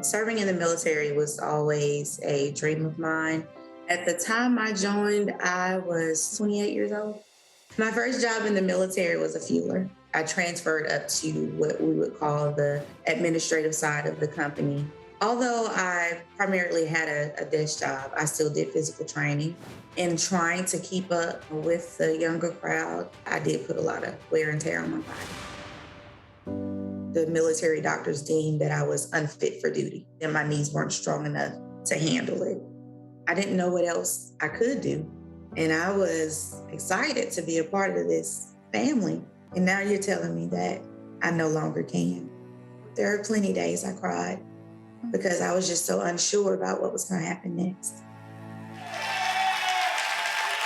Serving in the military was always a dream of mine. At the time I joined, I was 28 years old. My first job in the military was a fueler. I transferred up to what we would call the administrative side of the company. Although I primarily had a desk job, I still did physical training. In trying to keep up with the younger crowd, I did put a lot of wear and tear on my body. The military doctors deemed that I was unfit for duty and my knees weren't strong enough to handle it. I didn't know what else I could do. And I was excited to be a part of this family. And now you're telling me that I no longer can. There are plenty days I cried because I was just so unsure about what was going to happen next.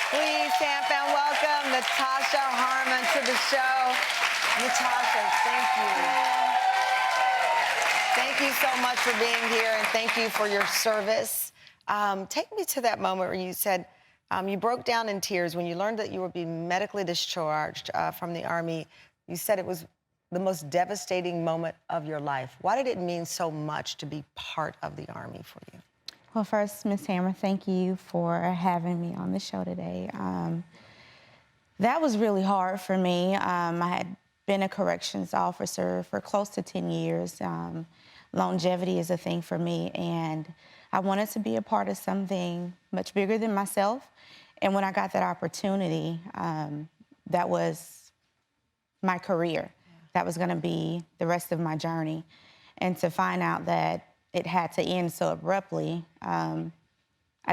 Please, Tam Fam, welcome Natasha Harmon to the show. Natasha, thank you. Thank you so much for being here, and thank you for your service. Take me to that moment where you said you broke down in tears when you learned that you were being medically discharged from the Army. You said it was the most devastating moment of your life. Why did it mean so much to be part of the Army for you? Well, first, Ms. Hammer, thank you for having me on the show today. That was really hard for me. I had been a corrections officer for close to 10 years. Longevity is a thing for me, and I wanted to be a part of something much bigger than myself. And when I got that opportunity, that was my career. That was going to be the rest of my journey. And to find out that it had to end so abruptly, I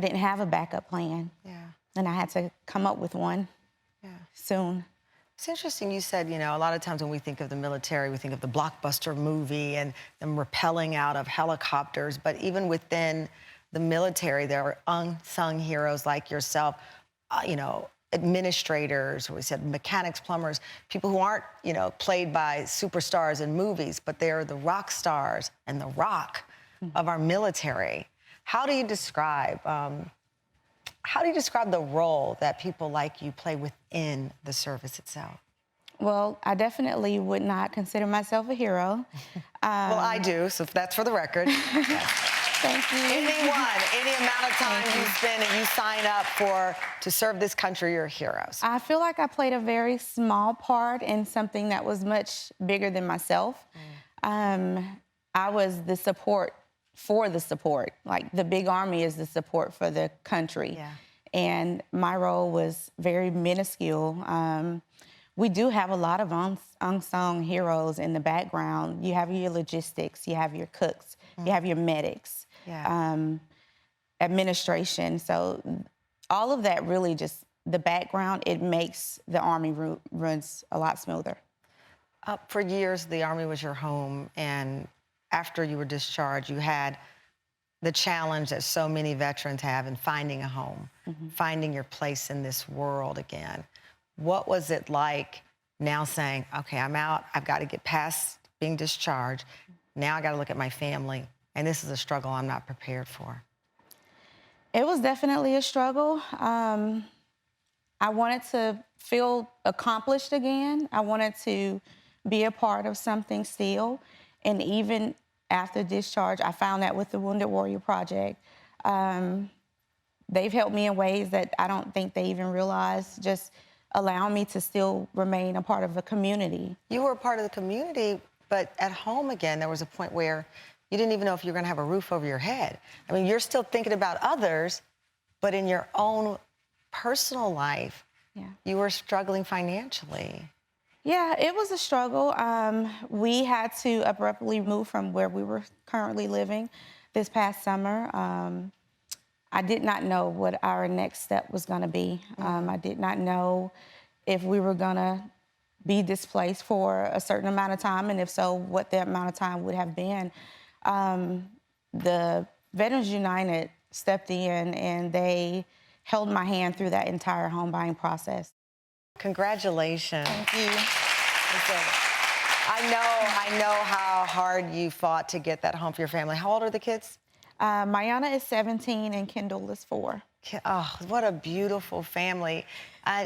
didn't have a backup plan. Yeah. And I had to come up with one soon. It's interesting you said, you know, a lot of times when we think of the military, we think of the blockbuster movie and them rappelling out of helicopters. But even within the military, there are unsung heroes like yourself, you know, administrators, we said mechanics, plumbers, people who aren't, you know, played by superstars in movies, but they're the rock stars and the rock of our military. How do you describe the role that people like you play within the service itself? Well, I definitely would not consider myself a hero. Well, I do, so that's for the record. Thank you. Any amount of time you spend and you sign up to serve this country, you're heroes. I feel like I played a very small part in something that was much bigger than myself. I was the support for the support. Like, the big Army is the support for the country. Yeah. And my role was very minuscule. We do have a lot of unsung heroes in the background. You have your logistics, you have your cooks, you have your medics, administration. So all of that really just, the background, it makes the Army runs a lot smoother. For years, the Army was your home, and after you were discharged, you had the challenge that so many veterans have in finding a home, finding your place in this world again. What was it like now saying, okay, I'm out, I've got to get past being discharged, now I got to look at my family, and this is a struggle I'm not prepared for? It was definitely a struggle. I wanted to feel accomplished again. I wanted to be a part of something still, and even after discharge, I found that with the Wounded Warrior Project. They've helped me in ways that I don't think they even realize, just allowing me to still remain a part of the community. You were a part of the community, but at home again, there was a point where you didn't even know if you were going to have a roof over your head. I mean, you're still thinking about others, but in your own personal life, you were struggling financially. Yeah, it was a struggle. We had to abruptly move from where we were currently living this past summer. I did not know what our next step was going to be. I did not know if we were going to be displaced for a certain amount of time, and if so, what that amount of time would have been. The Veterans United stepped in, and they held my hand through that entire home buying process. Congratulations. Thank you. Listen, I know how hard you fought to get that home for your family. How old are the kids? Mayana is 17 and Kendall is 4. Oh, what a beautiful family.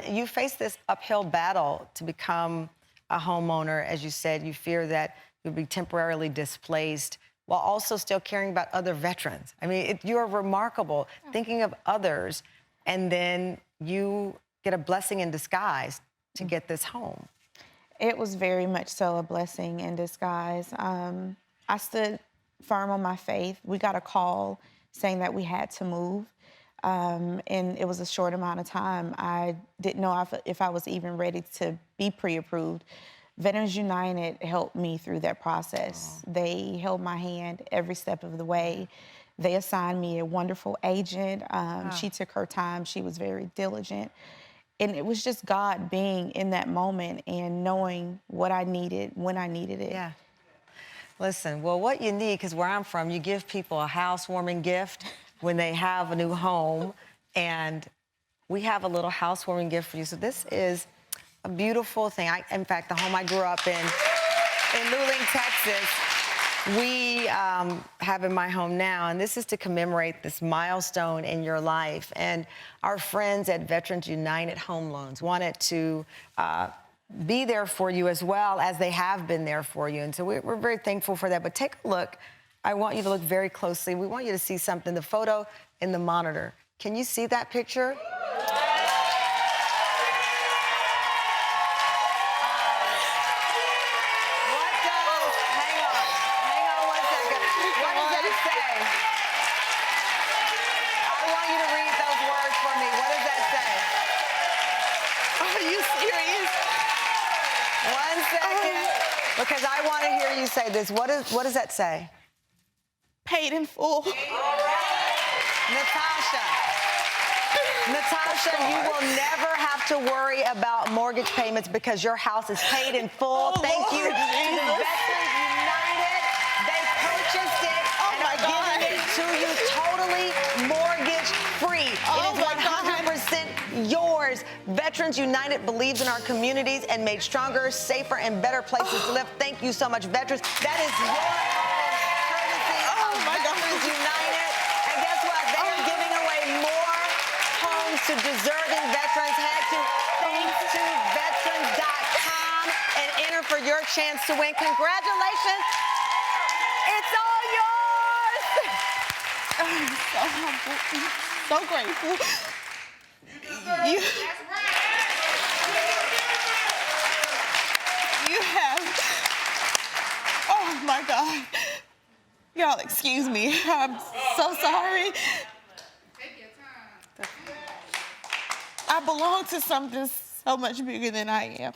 You face this uphill battle to become a homeowner. As you said, you fear that you'll be temporarily displaced. while also still caring about other veterans. I mean, you're remarkable, thinking of others, and then you get a blessing in disguise to get this home. It was very much so a blessing in disguise. I stood firm on my faith. We got a call saying that we had to move, and it was a short amount of time. I didn't know if I was even ready to be pre-approved. Veterans United helped me through that process. They held my hand every step of the way. They assigned me a wonderful agent. She took her time. She was very diligent. And it was just God being in that moment and knowing what I needed when I needed it. Yeah. Listen, well, what you need, because where I'm from, you give people a housewarming gift when they have a new home. And we have a little housewarming gift for you. So this is a beautiful thing. In fact, the home I grew up in Luling, Texas, we have in my home now, and this is to commemorate this milestone in your life. And our friends at Veterans United Home Loans wanted to be there for you as well as they have been there for you. And so we're very thankful for that. But take a look. I want you to look very closely. We want you to see something, the photo in the monitor. Can you see that picture? Because I want to hear you say this. What does that say? Paid in full. Natasha, you will never have to worry about mortgage payments because your house is paid in full. Thank you to the Veterans United. They purchased it and are giving it to you totally mortgage-free. It is 100% yours. Veterans United believes in our communities and made stronger, safer, and better places to live. Thank you so much, veterans. That is your courtesy of Veterans United. And guess what? They are giving away more homes to deserving veterans. Head to thanks2veterans.com and enter for your chance to win. Congratulations. It's all yours. I'm so humble. So grateful. You have, oh my God. Y'all excuse me. I'm so sorry. Take your time. I belong to something so much bigger than I am.